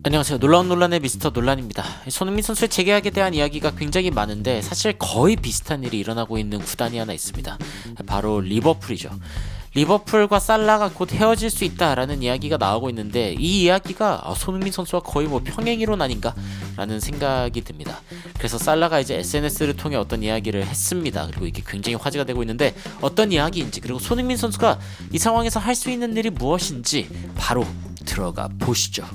안녕하세요. 놀라운 논란의 미스터 논란입니다. 손흥민 선수의 재계약에 대한 이야기가 굉장히 많은데 사실 거의 비슷한 일이 일어나고 있는 구단이 하나 있습니다. 바로 리버풀이죠. 리버풀과 살라가 곧 헤어질 수 있다라는 이야기가 나오고 있는데 이 이야기가 손흥민 선수와 거의 뭐 평행이론 아닌가? 라는 생각이 듭니다. 그래서 살라가 이제 SNS를 통해 어떤 이야기를 했습니다. 그리고 이게 굉장히 화제가 되고 있는데 어떤 이야기인지, 그리고 손흥민 선수가 이 상황에서 할 수 있는 일이 무엇인지 바로 들어가 보시죠.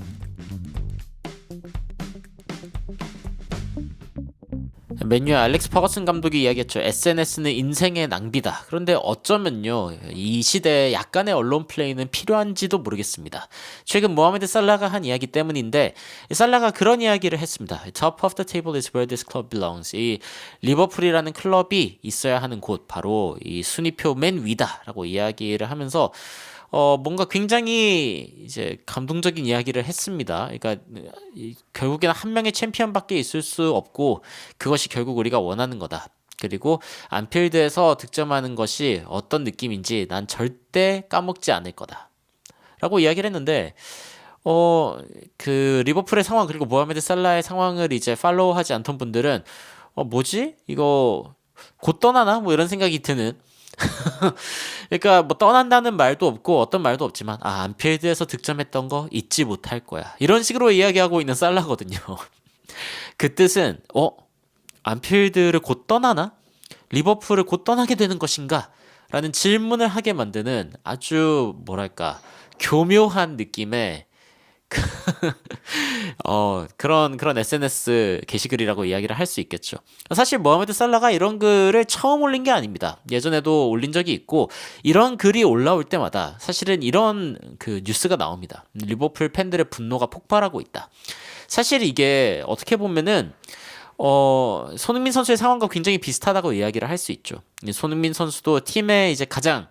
맨유의 알렉스 퍼거슨 감독이 이야기했죠. SNS는 인생의 낭비다. 그런데 어쩌면요, 이 시대에 약간의 언론 플레이는 필요한지도 모르겠습니다. 최근 모하메드 살라가 한 이야기 때문인데, 살라가 그런 이야기를 했습니다. Top of the table is where this club belongs. 이 리버풀이라는 클럽이 있어야 하는 곳, 바로 이 순위표 맨 위다라고 이야기를 하면서 뭔가 굉장히 이제 감동적인 이야기를 했습니다. 그러니까 결국에는 한 명의 챔피언밖에 있을 수 없고 그것이 결국 우리가 원하는 거다. 그리고 안필드에서 득점하는 것이 어떤 느낌인지 난 절대 까먹지 않을 거다. 라고 이야기를 했는데 그 리버풀의 상황, 그리고 모하메드 살라의 상황을 이제 팔로우하지 않던 분들은 뭐지? 이거 곧 떠나나? 뭐 이런 생각이 드는. 그러니까 뭐 떠난다는 말도 없고 어떤 말도 없지만 안필드에서 득점했던 거 잊지 못할 거야, 이런 식으로 이야기하고 있는 살라거든요. 그 뜻은 안필드를 곧 떠나나? 리버풀을 곧 떠나게 되는 것인가? 라는 질문을 하게 만드는 아주 뭐랄까 교묘한 느낌의 그런 SNS 게시글이라고 이야기를 할 수 있겠죠. 사실 모하메드 살라가 이런 글을 처음 올린 게 아닙니다. 예전에도 올린 적이 있고, 이런 글이 올라올 때마다 사실은 이런 그 뉴스가 나옵니다. 리버풀 팬들의 분노가 폭발하고 있다. 사실 이게 어떻게 보면은 손흥민 선수의 상황과 굉장히 비슷하다고 이야기를 할 수 있죠. 손흥민 선수도 팀의 이제 가장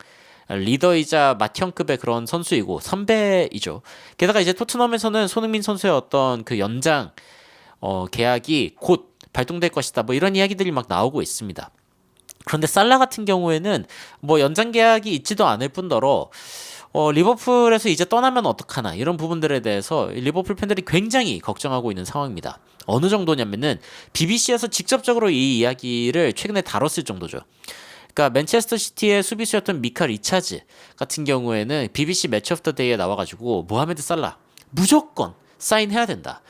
리더이자 맏형급의 그런 선수이고 선배이죠. 게다가 이제 토트넘에서는 손흥민 선수의 어떤 그 연장 계약이 곧 발동될 것이다, 뭐 이런 이야기들이 막 나오고 있습니다. 그런데 살라 같은 경우에는 뭐 연장 계약이 있지도 않을 뿐더러 리버풀에서 이제 떠나면 어떡하나, 이런 부분들에 대해서 리버풀 팬들이 굉장히 걱정하고 있는 상황입니다. 어느 정도냐면은 BBC에서 직접적으로 이 이야기를 최근에 다뤘을 정도죠. 그러니까 맨체스터 시티의 수비수였던 미카 리차즈 같은 경우에는 BBC 매치 오브 더 데이에 나와가지고 모하메드 살라 무조건 사인해야 된다,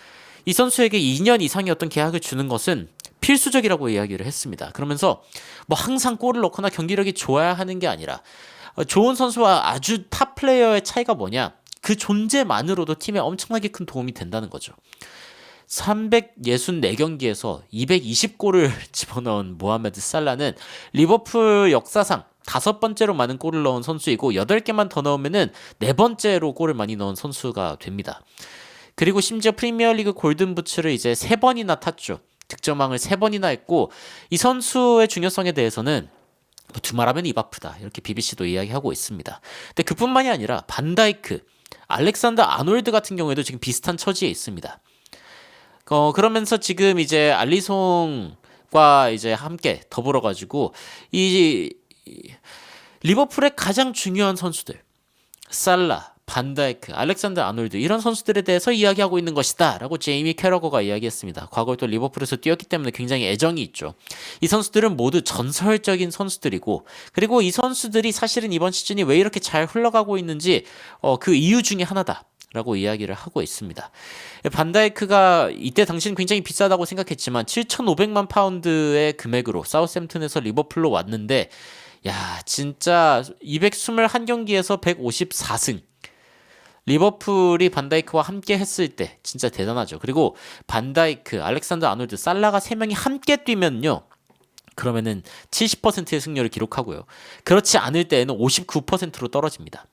이 선수에게 2년 이상의 어떤 계약을 주는 것은 필수적이라고 이야기를 했습니다. 그러면서 뭐 항상 골을 넣거나 경기력이 좋아야 하는 게 아니라 좋은 선수와 아주 탑 플레이어의 차이가 뭐냐, 그 존재만으로도 팀에 엄청나게 큰 도움이 된다는 거죠. 364경기에서 220골을 집어넣은 모하메드 살라는 리버풀 역사상 5번째로 많은 골을 넣은 선수이고, 8개만 더 넣으면은 4번째로 골을 많이 넣은 선수가 됩니다. 그리고 심지어 프리미어리그 골든부츠를 이제 3번이나 탔죠. 득점왕을 3번이나 했고, 이 선수의 중요성에 대해서는 뭐 두말하면 입 아프다, 이렇게 BBC도 이야기하고 있습니다. 근데 그뿐만이 아니라 반다이크, 알렉산더 아놀드 같은 경우에도 지금 비슷한 처지에 있습니다. 그러면서 지금 이제 알리송과 이제 함께 더불어 가지고 이 리버풀의 가장 중요한 선수들, 살라, 반다이크, 알렉산더 아놀드, 이런 선수들에 대해서 이야기하고 있는 것이다 라고 제이미 캐러거가 이야기했습니다. 과거에 또 리버풀에서 뛰었기 때문에 굉장히 애정이 있죠. 이 선수들은 모두 전설적인 선수들이고, 그리고 이 선수들이 사실은 이번 시즌이 왜 이렇게 잘 흘러가고 있는지 그 이유 중에 하나다 라고 이야기를 하고 있습니다. 반다이크가 이때 당시는 굉장히 비싸다고 생각했지만 7,500만 파운드의 금액으로 사우샘튼에서 리버풀로 왔는데, 야 진짜 221경기에서 154승, 리버풀이 반다이크와 함께 했을 때 진짜 대단하죠. 그리고 반다이크, 알렉산더 아놀드, 살라가 3명이 함께 뛰면요, 그러면은 70%의 승률을 기록하고요, 그렇지 않을 때에는 59%로 떨어집니다.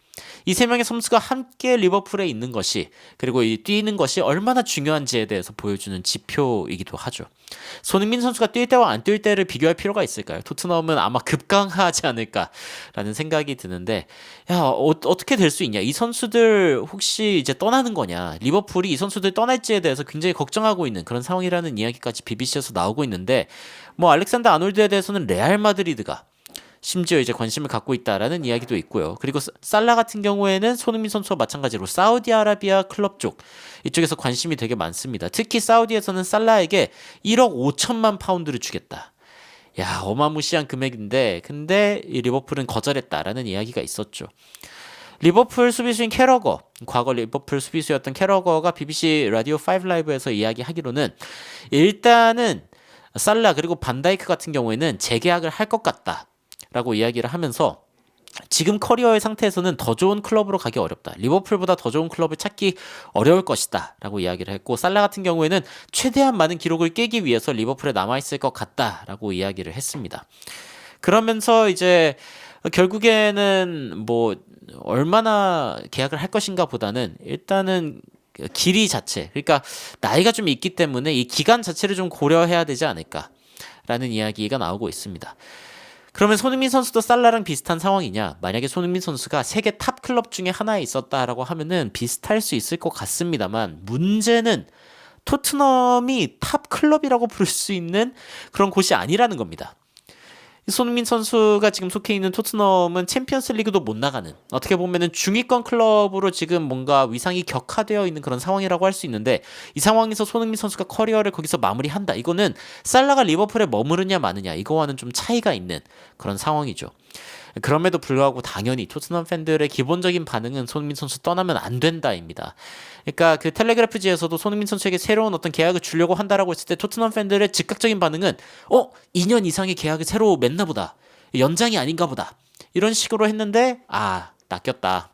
이 3명의 선수가 함께 리버풀에 있는 것이, 그리고 이 뛰는 것이 얼마나 중요한지에 대해서 보여주는 지표이기도 하죠. 손흥민 선수가 뛸 때와 안 뛸 때를 비교할 필요가 있을까요? 토트넘은 아마 급강하지 않을까라는 생각이 드는데, 어떻게 될 수 있냐? 이 선수들 혹시 이제 떠나는 거냐? 리버풀이 이 선수들 떠날지에 대해서 굉장히 걱정하고 있는 그런 상황이라는 이야기까지 BBC에서 나오고 있는데, 뭐 알렉산더 아놀드에 대해서는 레알 마드리드가 심지어 이제 관심을 갖고 있다라는 이야기도 있고요. 그리고 살라 같은 경우에는 손흥민 선수와 마찬가지로 사우디아라비아 클럽 쪽 이쪽에서 관심이 되게 많습니다. 특히 사우디에서는 살라에게 1억 5천만 파운드를 주겠다. 야, 어마무시한 금액인데 근데 이 리버풀은 거절했다라는 이야기가 있었죠. 리버풀 수비수인 캐러거, 과거 리버풀 수비수였던 캐러거가 BBC 라디오 5 라이브에서 이야기하기로는 일단은 살라 그리고 반다이크 같은 경우에는 재계약을 할 것 같다라고 이야기를 하면서 지금 커리어의 상태에서는 더 좋은 클럽으로 가기 어렵다. 리버풀보다 더 좋은 클럽을 찾기 어려울 것이다 라고 이야기를 했고, 살라 같은 경우에는 최대한 많은 기록을 깨기 위해서 리버풀에 남아있을 것 같다라고 이야기를 했습니다. 그러면서 이제 결국에는 뭐 얼마나 계약을 할 것인가 보다는 일단은 길이 자체, 그러니까 나이가 좀 있기 때문에 이 기간 자체를 좀 고려해야 되지 않을까라는 이야기가 나오고 있습니다. 그러면 손흥민 선수도 살라랑 비슷한 상황이냐? 만약에 손흥민 선수가 세계 탑 클럽 중에 하나에 있었다라고 하면은 비슷할 수 있을 것 같습니다만, 문제는 토트넘이 탑 클럽이라고 부를 수 있는 그런 곳이 아니라는 겁니다. 손흥민 선수가 지금 속해 있는 토트넘은 챔피언스 리그도 못 나가는, 어떻게 보면은 중위권 클럽으로 지금 뭔가 위상이 격화되어 있는 그런 상황이라고 할 수 있는데, 이 상황에서 손흥민 선수가 커리어를 거기서 마무리한다. 이거는 살라가 리버풀에 머무르냐 마느냐 이거와는 좀 차이가 있는 그런 상황이죠. 그럼에도 불구하고 당연히 토트넘 팬들의 기본적인 반응은 손흥민 선수 떠나면 안 된다입니다. 그러니까 그 텔레그래프지에서도 손흥민 선수에게 새로운 어떤 계약을 주려고 한다라고 했을 때 토트넘 팬들의 즉각적인 반응은 2년 이상의 계약을 새로 맺나 보다. 연장이 아닌가 보다. 이런 식으로 했는데 낚였다.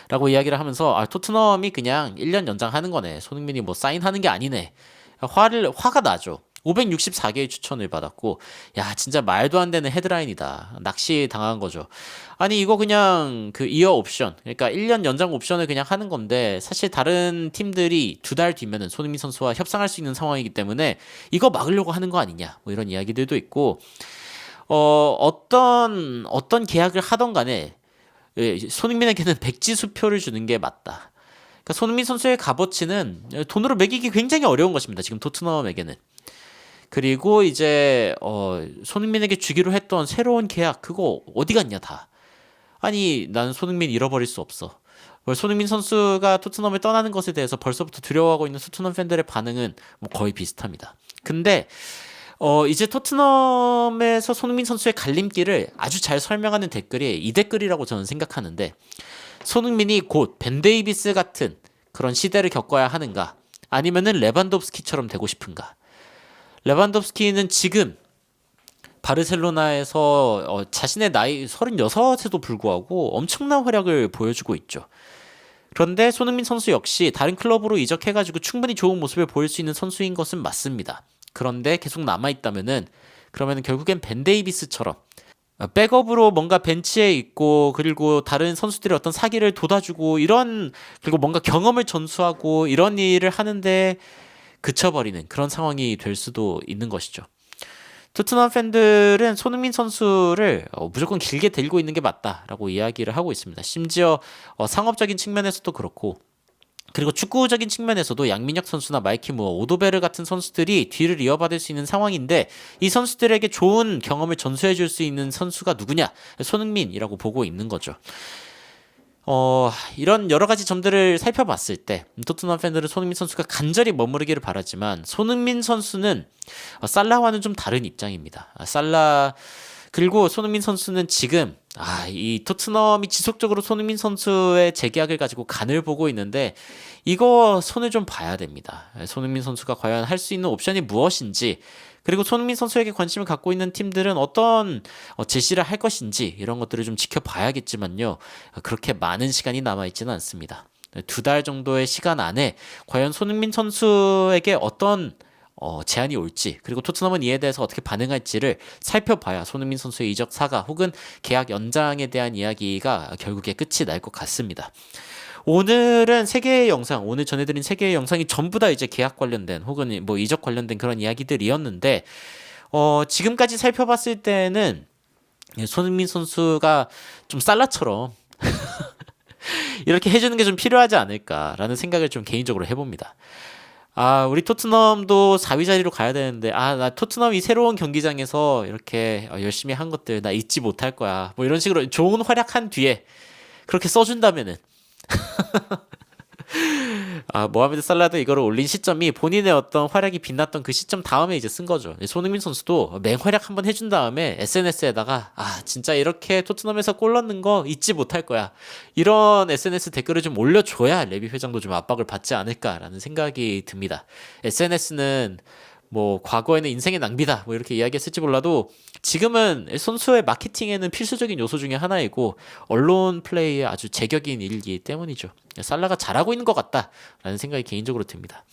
라고 이야기를 하면서 토트넘이 그냥 1년 연장하는 거네. 손흥민이 뭐 사인하는 게 아니네. 화가 나죠. 564개의 추천을 받았고, 야, 진짜 말도 안 되는 헤드라인이다. 낚시 당한 거죠. 아니, 이거 그냥 그 이어 옵션, 그러니까 1년 연장 옵션을 그냥 하는 건데, 사실 다른 팀들이 2달 뒤면은 손흥민 선수와 협상할 수 있는 상황이기 때문에 이거 막으려고 하는 거 아니냐. 뭐 이런 이야기들도 있고, 어떤 계약을 하던 간에 손흥민에게는 백지수표를 주는 게 맞다. 그러니까 손흥민 선수의 값어치는 돈으로 매기기 굉장히 어려운 것입니다. 지금 토트넘에게는. 그리고 이제 손흥민에게 주기로 했던 새로운 계약 그거 어디 갔냐 다. 아니, 난 손흥민 잃어버릴 수 없어. 손흥민 선수가 토트넘을 떠나는 것에 대해서 벌써부터 두려워하고 있는 토트넘 팬들의 반응은 뭐 거의 비슷합니다. 근데 이제 토트넘에서 손흥민 선수의 갈림길을 아주 잘 설명하는 댓글이 이 댓글이라고 저는 생각하는데, 손흥민이 곧 벤 데이비스 같은 그런 시대를 겪어야 하는가, 아니면은 레반도프스키처럼 되고 싶은가. 레반도프스키는 지금 바르셀로나에서 자신의 나이 36에도 불구하고 엄청난 활약을 보여주고 있죠. 그런데 손흥민 선수 역시 다른 클럽으로 이적해가지고 충분히 좋은 모습을 보일 수 있는 선수인 것은 맞습니다. 그런데 계속 남아있다면은 그러면은 결국엔 벤 데이비스처럼 백업으로 뭔가 벤치에 있고, 그리고 다른 선수들의 어떤 사기를 돋아주고 그리고 뭔가 경험을 전수하고 이런 일을 하는데 그쳐버리는 그런 상황이 될 수도 있는 것이죠. 토트넘 팬들은 손흥민 선수를 무조건 길게 데리고 있는 게 맞다라고 이야기를 하고 있습니다. 심지어 상업적인 측면에서도 그렇고, 그리고 축구적인 측면에서도 양민혁 선수나 마이키 무어, 오도베르 같은 선수들이 뒤를 이어받을 수 있는 상황인데, 이 선수들에게 좋은 경험을 전수해 줄 수 있는 선수가 누구냐? 손흥민이라고 보고 있는 거죠. 이런 여러 가지 점들을 살펴봤을 때 토트넘 팬들은 손흥민 선수가 간절히 머무르기를 바라지만, 손흥민 선수는 살라와는 좀 다른 입장입니다. 그리고 손흥민 선수는 지금 이 토트넘이 지속적으로 손흥민 선수의 재계약을 가지고 간을 보고 있는데, 이거 손을 좀 봐야 됩니다. 손흥민 선수가 과연 할 수 있는 옵션이 무엇인지, 그리고 손흥민 선수에게 관심을 갖고 있는 팀들은 어떤 제시를 할 것인지, 이런 것들을 좀 지켜봐야겠지만요. 그렇게 많은 시간이 남아있지는 않습니다. 2달 정도의 시간 안에 과연 손흥민 선수에게 어떤 제안이 올지, 그리고 토트넘은 이에 대해서 어떻게 반응할지를 살펴봐야 손흥민 선수의 이적 사가 혹은 계약 연장에 대한 이야기가 결국에 끝이 날 것 같습니다. 오늘은 세 개의 영상, 오늘 전해드린 세 개의 영상이 전부 다 이제 계약 관련된 혹은 뭐 이적 관련된 그런 이야기들이었는데, 지금까지 살펴봤을 때는 손흥민 선수가 좀 살라처럼 이렇게 해주는 게 좀 필요하지 않을까라는 생각을 좀 개인적으로 해봅니다. 우리 토트넘도 4위 자리로 가야 되는데, 나 토트넘이 새로운 경기장에서 이렇게 열심히 한 것들 나 잊지 못할 거야. 뭐 이런 식으로 좋은 활약한 뒤에 그렇게 써준다면은 모하메드 살라도 이거를 올린 시점이 본인의 어떤 활약이 빛났던 그 시점 다음에 이제 쓴 거죠. 손흥민 선수도 맹활약 한번 해준 다음에 SNS에다가 진짜 이렇게 토트넘에서 골 넣는 거 잊지 못할 거야. 이런 SNS 댓글을 좀 올려줘야 레비 회장도 좀 압박을 받지 않을까라는 생각이 듭니다. SNS는 뭐 과거에는 인생의 낭비다 뭐 이렇게 이야기했을지 몰라도 지금은 선수의 마케팅에는 필수적인 요소 중에 하나이고 언론 플레이에 아주 제격인 일이기 때문이죠. 살라가 잘하고 있는 것 같다라는 생각이 개인적으로 듭니다.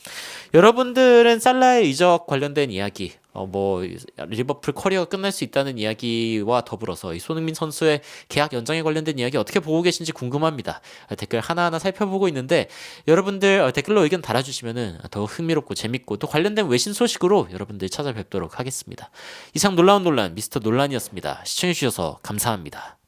여러분들은 살라의 이적 관련된 이야기, 뭐 리버풀 커리어가 끝날 수 있다는 이야기와 더불어서 이 손흥민 선수의 계약 연장에 관련된 이야기 어떻게 보고 계신지 궁금합니다. 댓글 하나하나 살펴보고 있는데 여러분들 댓글로 의견 달아주시면은 더 흥미롭고 재밌고 또 관련된 외신 소식으로 여러분들 찾아뵙도록 하겠습니다. 이상 놀라운 논란 미스터 논란이었습니다. 시청해주셔서 감사합니다.